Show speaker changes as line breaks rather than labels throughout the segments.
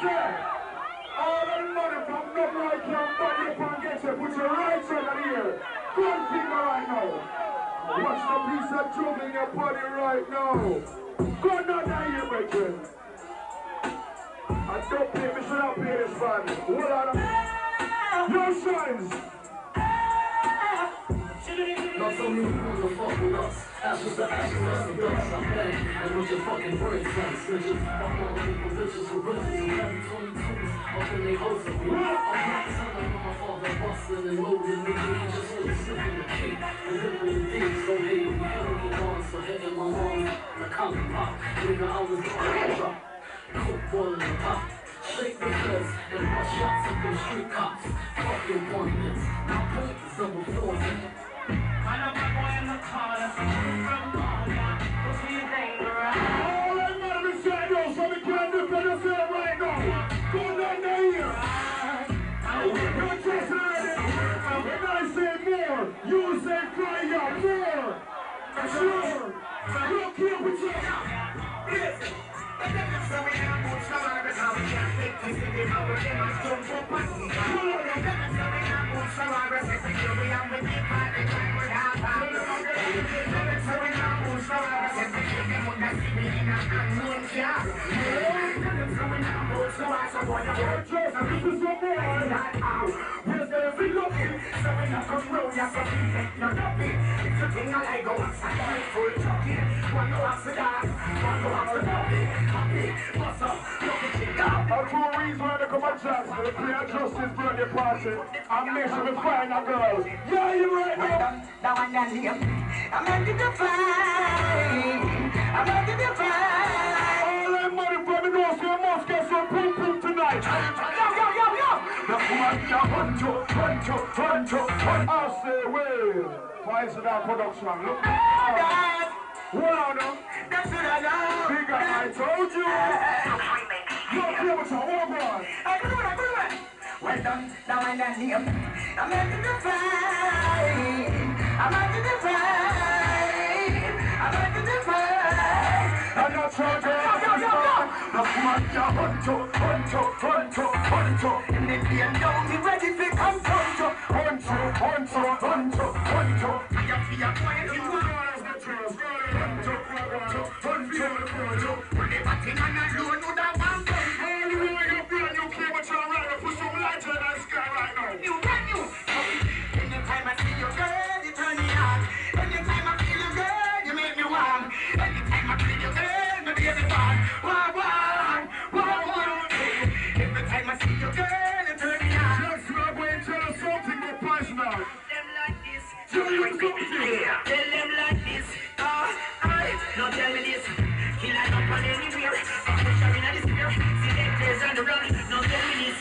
All the money from no right can buy you can get you. Put your right hand on here. Gun finger right now. Watch the piece of jug in your body right now. Go down here, my friend. I don't pay me, should I pay this man? Hold on. No signs.
Not so many people to fuck with us. Ashes to ashes, dust to dust. I'm back, and with your fucking brain fans. Snitches, fuck all the people, bitches with bridges. And having 22s up in they hosts of me. I'm not telling my father busting and loading. Nigga, he just was slipping the key. And ripping the things, so hey, we gotta get on. So hitting my mom, the common pop. Nigga, I was on the drop. Coke boil in the pot. Shake the feds and bust shots at them street cops. Fucking 1 minute. My point is number 4, nigga. I know my boy in the car, that's a from Maya, cause he's dangerous.
All that matter is inside you, so we can't defend yourself right now. Go down here. You're just ready. When I say more, you say fire, more. Sure. Look here with you.
Listen. So we have more trouble because we can't take this to the power of my soul for money. So we have more trouble because we have the deep part of the world out. So we have more trouble because we want to see me in a unknown car. So we have more trouble so what you want to do. This is your boy. Where's the every looking? So we have come round, yes, so we take no nothing. It's a thing I like go outside, full talking. One go outside, one go outside.
That's one reason why they come and chance to play a justice birthday party and make sure we find a girl. Yeah, you right now.
Now I'm not here. I'm ready to fight. I'm ready to fight.
All that money from me knows you must get some pum pum tonight.
Yo.
Now come on, hunt. I say, well, why is it our production? Look. Hold on.
That's what I know.
Big guy, I told you. Look here with your own boy.
I can do it. Well done, now I'm not here. I'm ready to fight. I'm ready to fight.
I'm not trying to
Now come on, hunt. And if you don't be ready to come hunt. I am for your point, you want. When they batting on a load, no that one gun.
Anyway, you're brand new came with your rider. Put some light in that sky right now.
You brand new. Anytime I see you, girl, you turn me on. Anytime I feel you, girl, you make me warm. Anytime I feel you, girl, my baby born. Wow. Every time I see you, girl, you turn me on.
Just love when you tell us something more personal.
Tell them like this.
Tell you something.
Tell them like this. No tell me this. Kill I up on anywhere. I'm pushing in this beer. See them players on the run. No tell me this.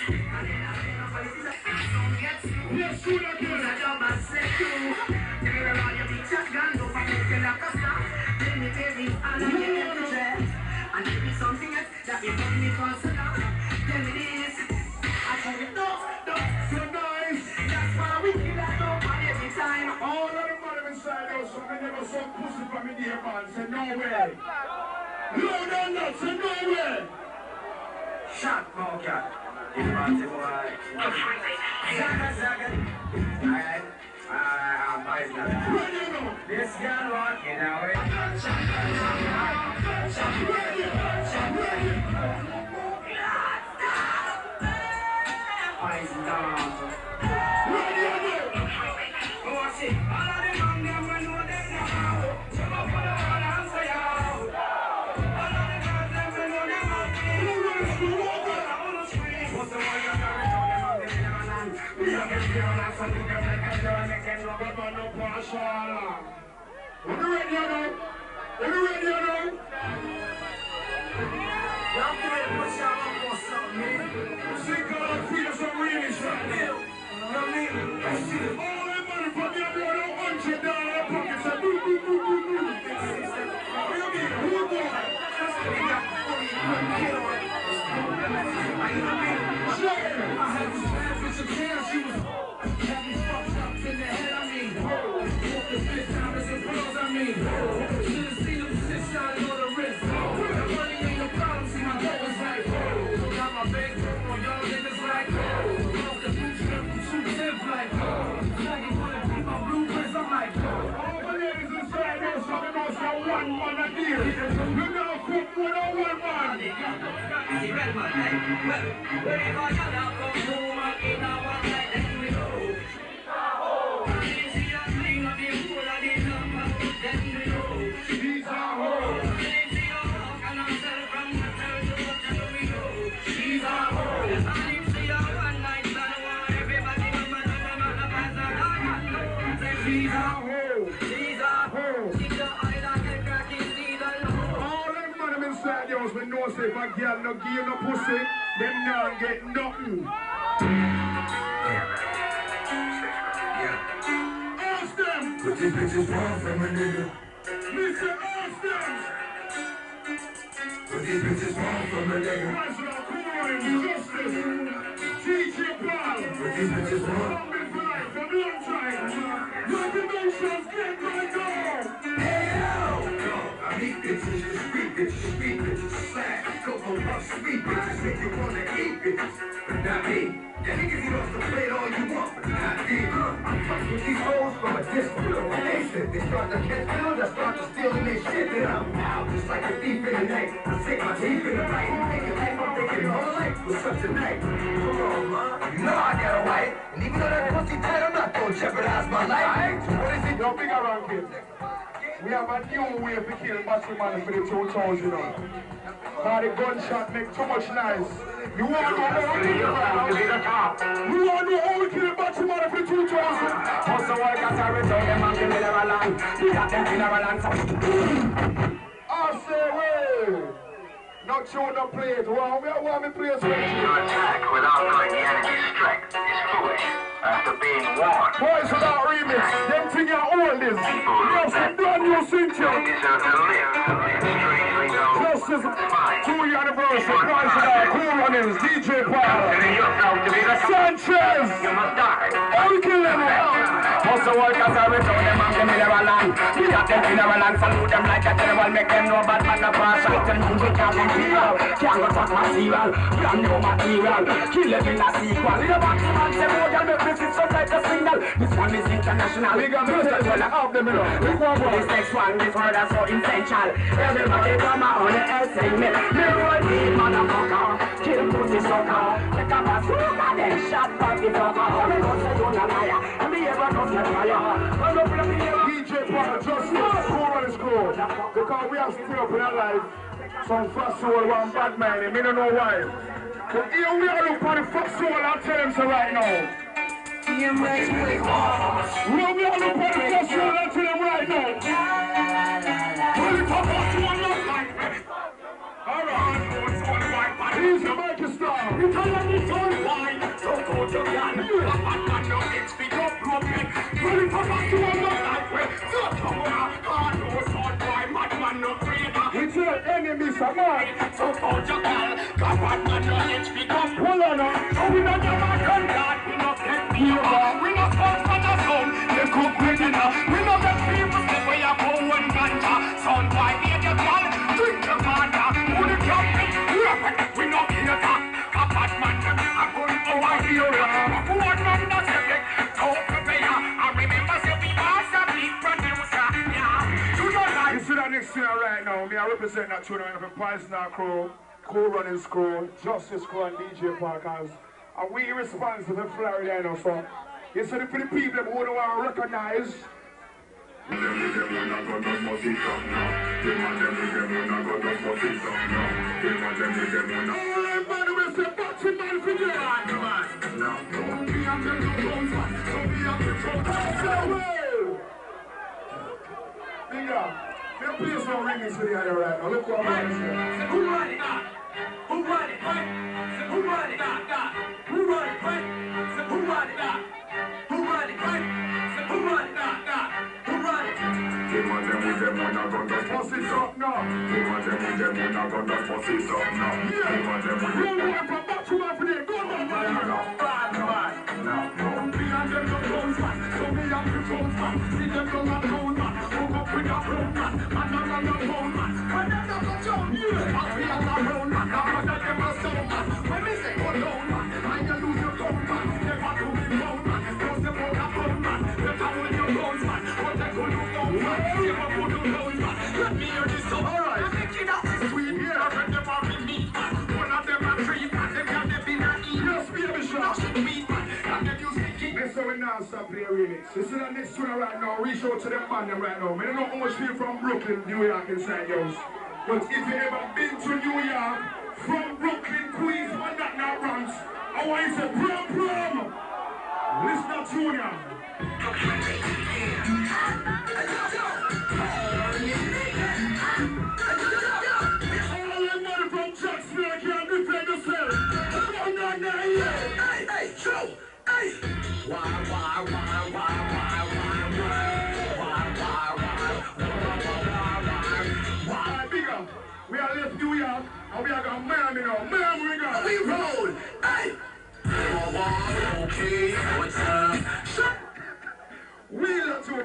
Yes, shoot again.
I don't myself too. Tell me around your big shotgun. Don't forget to lock us up. Tell me, baby, I'll get everywhere. And give me something else that you put me for so long. Tell me this. I tell you no.
So nice.
That's why we kill that nobody every time.
All of the money inside us, so we never saw pussy from in here, man. Say no way. Load on that, say no way.
Shot, okay. Emancipate. Zaga. Alright, I'm fighting now.
Ready now.
This girl walking away. Fighting down.
Oh, shit. All of them on them, I know them now. Jump up for the wall and say out. All of the girls, them, I know them out there. I wanna scream.
What's the one you're going to them on the land? We have a few and some of them like a girl, make them love it, but no partial.
Are you ready now?
Y'all can really push y'all up on something, man.
Sick of feel some really shit.
You know what I mean? That's it.
All that money from your blood, $100 pocket. Say boo. Who boy?
I had this bad bitch in town, she was had me fucked up in the head, I mean. Walked the bitch down as a pearls, I mean. Should've seen them 6 shots on the wrist. That money ain't no problem, see my dough is like. Got my bank
We know say if a girl no give you no pussy, them not get nothing. Ask them.
But these bitches want from a nigga.
Listen, ask them.
But these bitches want from a nigga.
National Crime, Justice, DJ Paul.
But these bitches want.
Coming for life, for long time. Motivations, get right now.
Hey yo! Yo, I meet bitches, you street bitches, slack, cocoa puff, sweet bitches, make you wanna eat bitches, but not me. Yeah, niggas eat off the plate all you want, but not me. I fuck with these hoes from a distance. When they said they start to catch feelings, I start to stealing their shit, then I'm out just like a thief in the night. I sink my teeth in the fight, take your life, I'm thinking all life was such a night. Come on, man, you know I got a wife, and even though that pussy tight, I'm not gonna jeopardize my life. So what is it?
Yo, big around kids. We have a new way to kill Batman for the 2000s, you know. Now the gunshot make too much noise. You want to know how we kill You want to know how we kill Batman for the 2000s?
Also, I got to return them on the mineral land. We got them mineral land.
I say, wait. Not tune the plate. Want me play a switch?
To attack without knowing the enemy's strength is foolish. After being warned,
Boys without remix. Them thing are old is. Yes, some brand new cincher.
they deserve to live strangely known.
Justice 2 anniversary. Boys without cool runnings. DJ Paul.
Consider yourself to be the
Sanchez.
you must die.
How we kill them?
Also, workers are return them on the mineral land. We got them mineral land. Salute them like a terrible. Make them know bad man the pass. Like them who can't be real. Can't go talk material. Brand new material. Kill them in a sequel. In the back of the say, oh, y'all make me sit so like a signal. This one is international. We got music. Well, I have them, you know. This next one, this word is so essential. Everybody come out on the air saying me. Me roll deep, motherfucker. Kill pussy sucker. Take a pass, and then shot back the fucker. Me don't say you're not liar. And me ever don't get fire.
DJ Paul, just cool on his crew. Because we have still up in our life. Some fast soul, one bad man, and me don't know why. But here we are look for the fast soul, I'll tell him so right now. We are look for the fast soul, I'll tell him right now. Pull it up, fast soul, not like me. Alright, he's the Jamaican star. We tell him it's all fine. Don't go to the end. You have a man, your head speak up, broken. Pull it up, fast soul, not like me. Don't come on, God knows all why, madman, no freedom. It's your enemy, Samar. So hold your girl, God, madman, no head speak up. Hold on, so we not Jamaican, God, we not get people. We not come from the zone, they cook with dinner. We not get people, step where you go and ganja. Son, why be your girl, drink your water. Who the jumping, we not here, a bad man, I'm going to my hero. Who are not the subject, don't prepare. I remember, say we are a big producer, yeah. You don't like. You see that next thing right now, me I represent that tune for Poisoner Crew, Cool Runnings Crew, Justice Crew and DJ Parkers. And we responsible for Florida, you know, so you see the people who don't want to recognize. Please don't ring this video right now. Look what I'm going to say.
Who run it? Who run it? Who run it? Who run it? Who run it? Who run it? Who run it? Who run it?
Them and them with them when I gun just
Pussy up now.
Them and them with them when I gun just pussy up now. Them and them with them.
Go on from back to my video. Go on,
Me and them no close man, so me and the close man. See them come and round man, hook up with a brown man. Man and a brown man, when them not go down, yeah. As we and a brown man, now that them a sound man. When me say go down man, and you lose your gun man. Never do me brown man, cause them out a brown man. Better hold your guns man, but they go look down man. Never put your guns man, let me hear this song. Alright, I'm making up this sweet, yeah. I read them all in me.
non-stop play remix. You see that next tune right now, reach out to them man them right now. I don't know how much people from Brooklyn, New York inside yours. But if you ever been to New York, from Brooklyn, Queens, and that now Bronx, I want you to say, prom. Listen to tune ya. All the money from Jacksonville can't defend yourself. Hey, Joe! Hey! Bigger. We are left New York, and we are going Miami now. Miami we go. We roll! Hey! Okay, what's up? Wheel up to the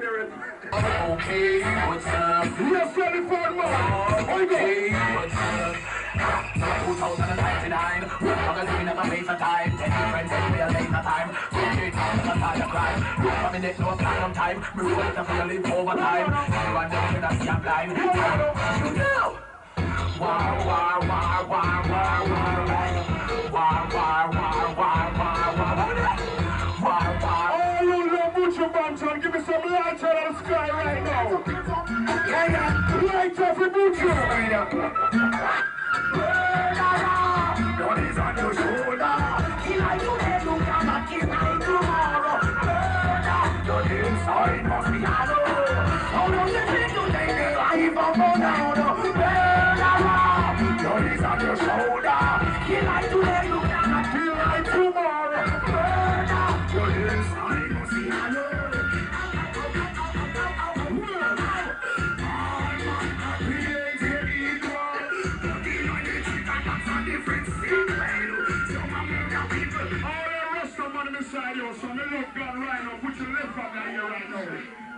okay, what's up? We are selling for more. Okay, what's up? 2099, we're not living at my waste of time. 10 different days, we are late of time. 28 times, I'm tired of crime. We're coming next, no platinum time. We will have to live overtime. Everyone knows that I'm scam blind. You know! Oh, you love Butcher Banton, give me some light out of the sky right now. Yeah, light off the Butcher. Don't is on your shoulder. He like to let you come and kiss like tomorrow. Your inside must be hollow. How long you think you take the life of a down? Don't is on your shoulder. He like to let you come and kiss like tomorrow. Your inside must be hollow. Inside you, so me look gun right now, put your left on that ear right now.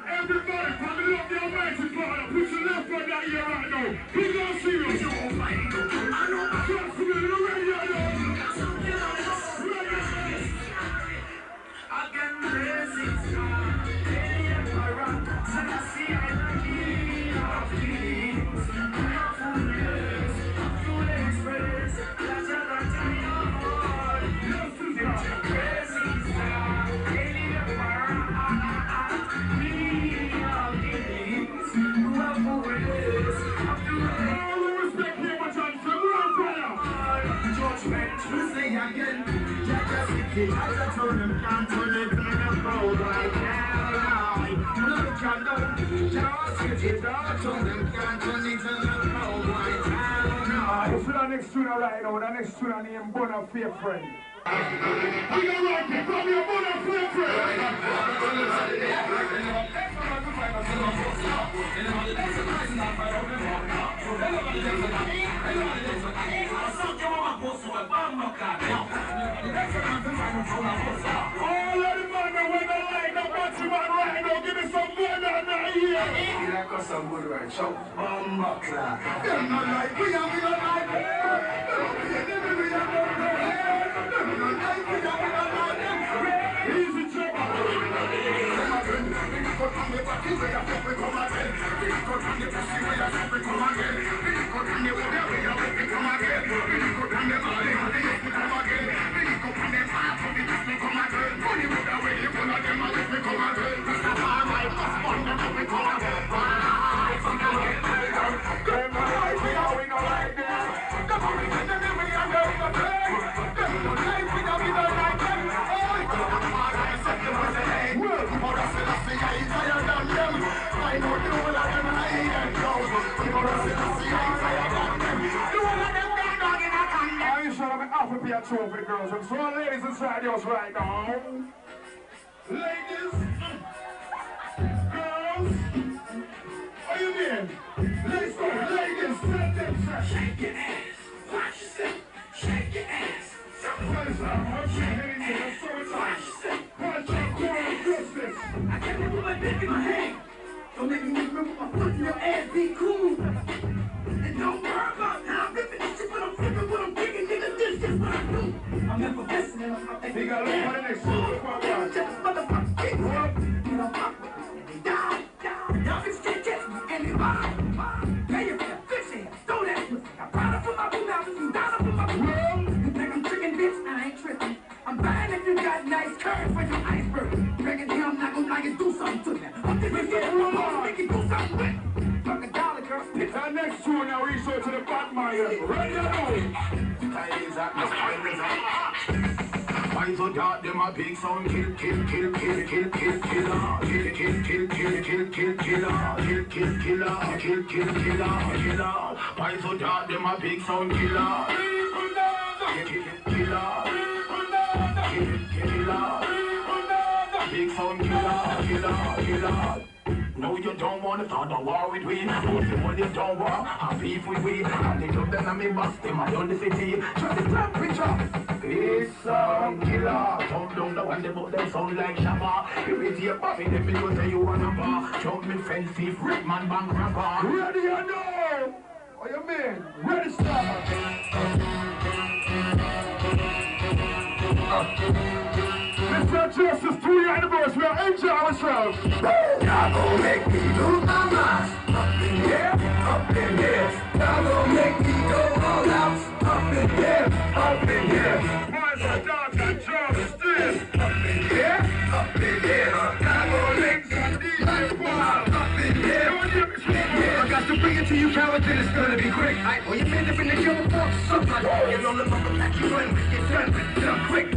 Everybody, from the love the Almighty Father, put your left on that ear right now. He gonna see you. Trust me, you ready or not? I can resist, next tune right now, the next tune I name Bona Fake Friend. We gonna rock it from your Bona Fake Friend. All of the man when I like the butcher man right now, give me some good on that here. You like us some good right, so bomba clap. They're not like we are, we don't like easy job. For the girls, and so ladies inside yours right now. Ladies, girls, what do you mean? Let's go, ladies, let them say. Shake your ass, watch yourself, shake your ass. Somebody's out, watch your hands in the summertime. Watch your core justice. I can't remember my dick in my hand. Don't make me remember my foot in your ass, be cool. And don't worry about now, I'm ripping this shit, but I'm flipping what I'm digging, nigga, this is what I do. I'm effervescent and I'm he got a look for the next one. Motherfuckers get up, you know, and they die. Y'all bitches can't catch me anybody. Pay your fish ass, throw that pussy. I brought up for my boo now, you down up for my boo. You think I'm tricking, bitch? I ain't tripping. I'm buying if you got nice curves for your iceberg. It's our next tune now, we show to the bad man. Ready or not?
Why so dark, them a big sound kill, kill, kill, kill, kill, kill, killer, kill, kill, kill, kill, kill, kill, killer, kill, kill, killer, kill, kill, killer, killer. Why so dark, them a big sound killer, kill, kill, killer, kill, killer, big sound killer, killer, killer. No, you don't want to start a war with we. Most of you don't want a beef with we. And they took them and me bust them around the city. Just the temperature. It's some killer. Jump down the one, they put them sound like Shabba. You read your buffy, them because say you want a bar. Jump me fence thief, rip man, bang, rapper.
Ready or no? What you mean? Ready, start. Mr. Justice 3 anniversary, enjoy ourselves.
Y'all gon' make me lose my mind. Up in here, up in here. Y'all gon' make me go all out. Up in here, up in here.
Boys are dark and justice.
Up in here, up in here. Y'all gon' make me
DJ Bob.
up in here. I got to bring it to you, coward, then it's gonna be quick. Oh, you been up in the jungle for something. You know the mother like you run, get done quick.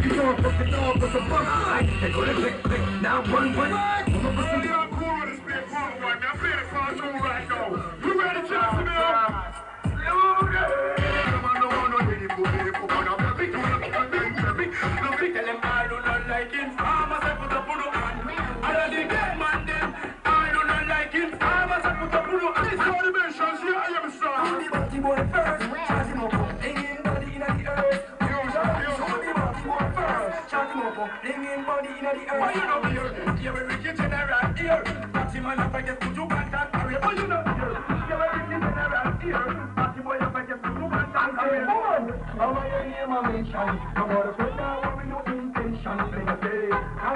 You know I'm fucking dog with the bug. They go to click, click, now run.
I'm cool with this big part one. I'm playing the cartoon right now. You ready, Justin?
Bringing body in the earth. Why you not here? You're a wicked general here. Party man up against put you back and carry. Why you not here? You're a wicked general here. Party boy up against put you back and carry. How are your name and mention? I'm out of friend now, we no intention. Play the day. I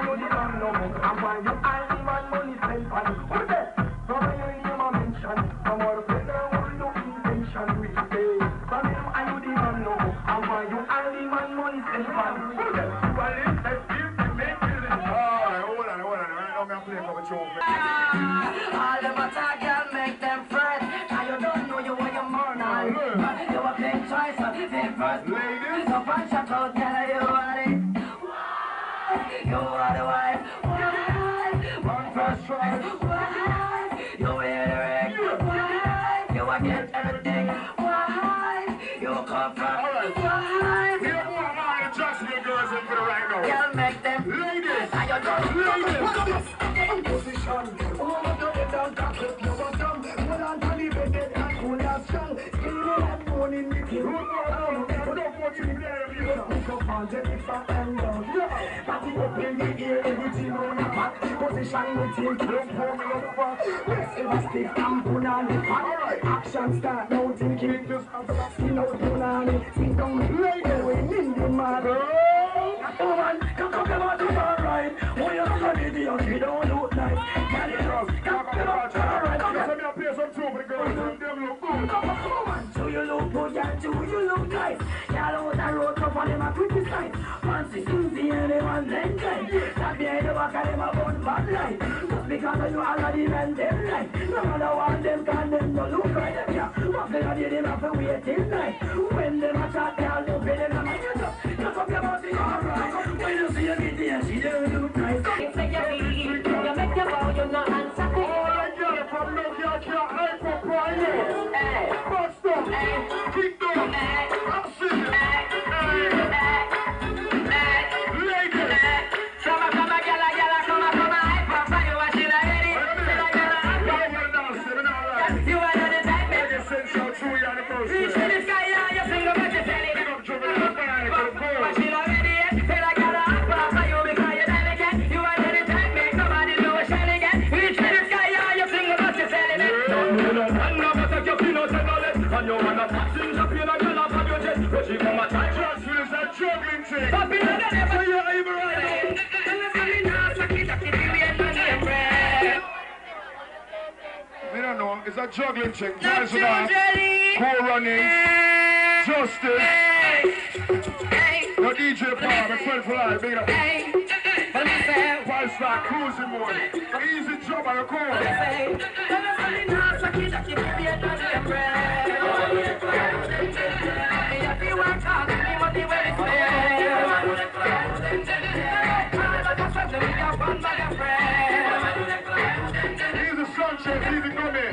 know the man no more. I'm why you all the man money spent on. Who's that? How are your name and mention? I'm out of friend now, we no intention. We say. I know the man no more. I'm why you all the man money spent on. Who's that?
All the butter girl make them fret. Now you don't know you want your more now. You a big choice of the first ladies. So punch out out, girl, you are it. You are the wife. One first try. You wear the ring. You will get everything. You come from.
We don't want to adjust your girls in for the right now.
Girl make them
Ladies.
now you don't
Position. Oh, you get down, cock up your bottom. Hold on to the bed and hold on strong. Skinny and bone in the king. Put up on Jennifer and down. Party up in the ear, everything on the back. Position we take, don't pull me up back. Let's ever stick and put on the back. Action start, now thinking just skin out punani. Sing down, lady, we need the man. Oh man, come talk about the man right. Oh, you're not an idiot, you don't look nice. Can you just come about the man right?
Come on, play some tune for the girls. Them look good.
Come on, so you look good, yeah, too, you look nice. Y'all out the road, come on, them a criticize. Fancy Susie and them and then time. That behind the back of them a bun bad light. Just because of you already men them right. No matter what them can, them no look right them, yeah. But they got them have to wait till night. When them a chat, y'all look for them, and you just talk about the alright. When you see a video, she don't look nice.
you make your bow, you not answer.
All I get from no girl can't hype for private. Bust up. Kick down. Action. Ladies.
Come on, girl, come on, hype up, you are still ready. You are the type,
Reggae Central 2 anniversary.
reach to the sky, yeah, you sing about your belly.
Big up Jamaican fire to the
You are
cold.
still ready, feel like you're hype up, you because you're delicate. You are the type, make nobody know a shell again. Reach to the sky, yeah, you sing about your belly.
And you wanna passenger feel like you're up on your jet. But she come a try.
Just finish that juggling thing.
Papi, no,
So you're even right now. We don't know. It's a juggling chick. Guys, you know. Cool running. Justice. No DJ Power. My friend for life. Big it up. I start cruising more. Easy job on the corner. He's a sunshine, he's a gummy.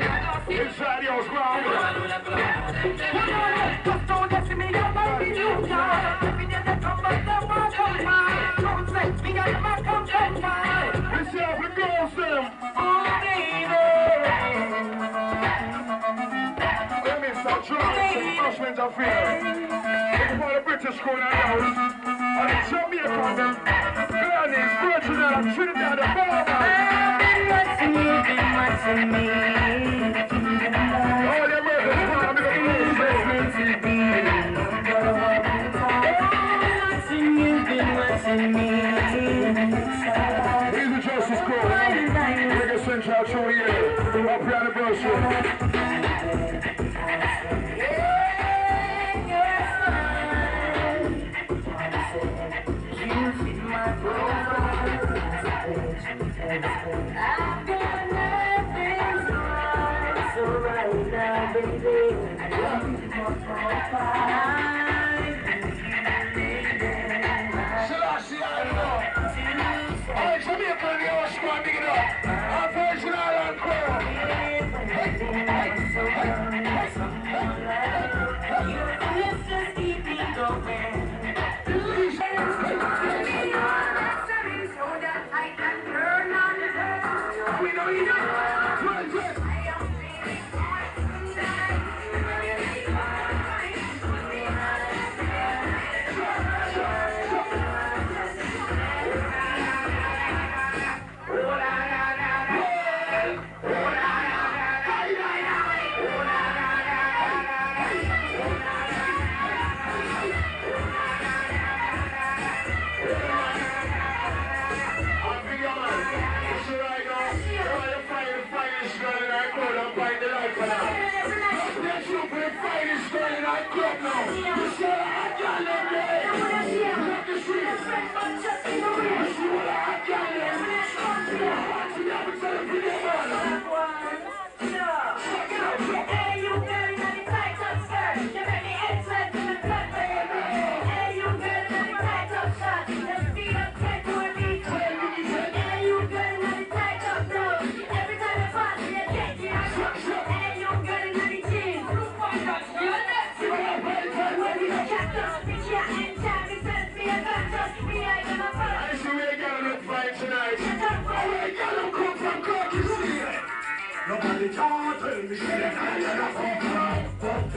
Inside the house, ground. Just don't let me up, baby, you got. Every day they come back, they want to come back. Don't say me, I'm not come back. Let's see how it goes, them. Oh, baby. Let me start trying some freshmen are feeling. It's for the British school now. And it's Jamaican, them. Granny's, Virginia, and Trinidad, and Barbados. Watching me. All your murders, man, I'm going to watching me. He's the Justice Code. Reggae Central show here. Happy anniversary. Jamaican, you are smart, big it up. I'm virginal and cool. Let's just keep it going. So that I can turn on the turn. We know you know. Nobody can't tell me shit, I come from. Can't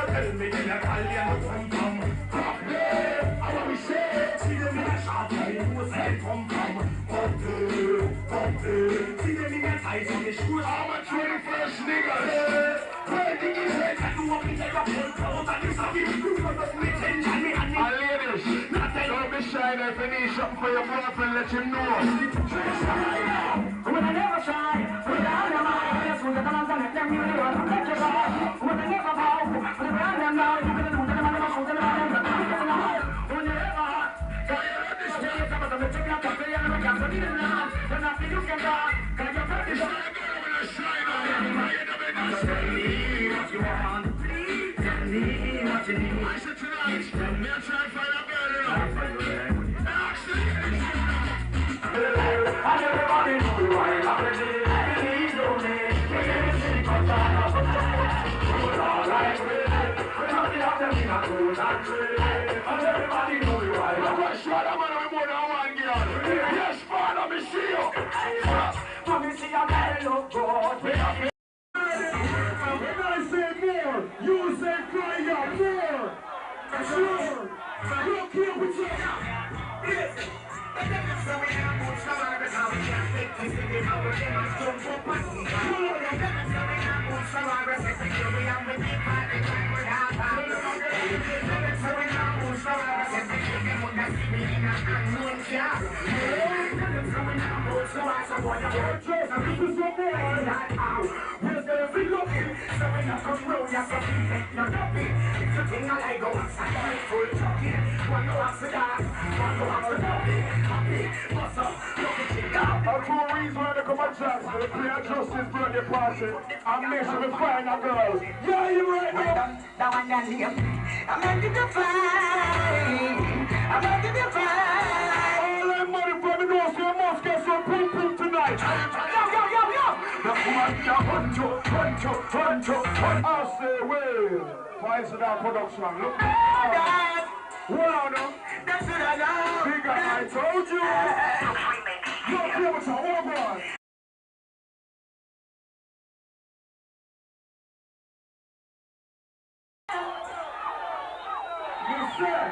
tell me in a Italian come from. Fuck them, how we say? See them in a shop, I know where they come from. Fuck them, see them in a tight on the shoes. I'm a 21st nigga. Well, the kids say that you want me to take a phone call, and it's a big group of us, me tension me and me. And ladies, don't be shy if you need something for your boyfriend, let him know. When I never shy, when I am I, yes, when the times I let them you know, I'm not just high. When I never bow, when I am now, you can do that, I'm not so that I'm not alive. When you ever hot, so you let this day, some of them take up a play and I'm not even now. When I feel you can die, can you take this? I'm gonna shine on you, I'm gonna say what you want. Please tell me what you need. I said tonight, me and try to find a girl, you know. And everybody know why I'm ready. Please don't make me alright with it. We're not the other thing I do that way. And everybody know why I'm ready. Sure, I'm gonna be more than one girl. Yes, father, me see you. Let me see your man look good. When I say more, you say cry out more. Sure. Look here with you. Listen. So we have boots from our because we can't take this in the hour. They must jump for party. So we have boots from our because we have with the party time with our party. So we have boots from our because we want to see me in a unknown car. So we have boots from our so what you want to do. So this is what we are not out. We're going to be looking. So we have
come round, you're so big, no nothing. If you think I go outside, full chucking. One go up to that, one go up to nothing. Happy, what's up, look at you go.
That's two reasons why they come and chance. They play a Justice birthday party and make sure we find a girl. Yeah, you right now.
Now I'm not here. I'm not to define. I'm not to define.
All that money for the nose, so you must get some pum pum tonight.
Yo.
That's what run to. I say, well, Fights in our production. Look. Well, no.
That's what I know.
Big I told you. Yo, Clementine, hold on. You said,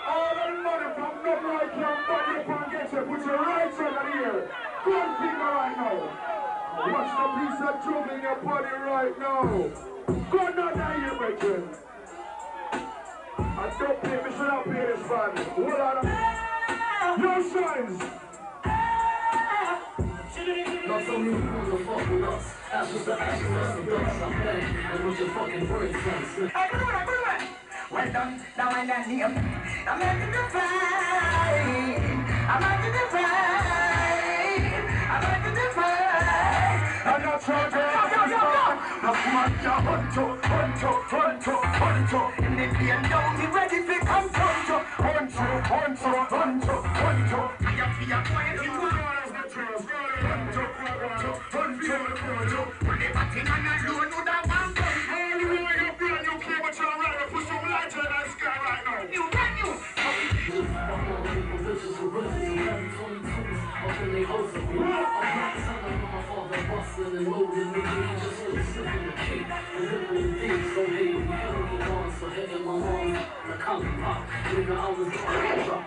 all the money from no right can buy you and get you. Put your right hand on here. Good finger right now. Watch the piece of juggle in your body right now. Go down there, you brethren. And don't pay me, should I pay this man? Hold on. Your shines.
Not so many people to fuck with us. Ashes to ashes, dust to dust. I'm bang, and with your fucking brain sense.
Well done, now I'm not here. I'm not to define. I'm not to define. I'm not to define.
I'm not trying to hunt.
In the plane down, he ready to come hunt. I am fear quiet, you are. When they batting on a loan, would have one gun.
All the way up here, you came with your right to put some light in that sky right now.
You can you.
I'm all the people vicious with riches and having 22s up in they host of me. I'm not telling my father busting and loading me. He just really slipping the key and ripping the things. So hey, we held it on for hitting my mom in the common pop. Nigga, I was going to drop.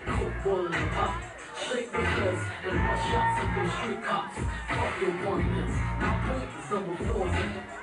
Coke boiling the pot. Shake the feds and my shots at them street cops. Fucking one hits. My point is number 4.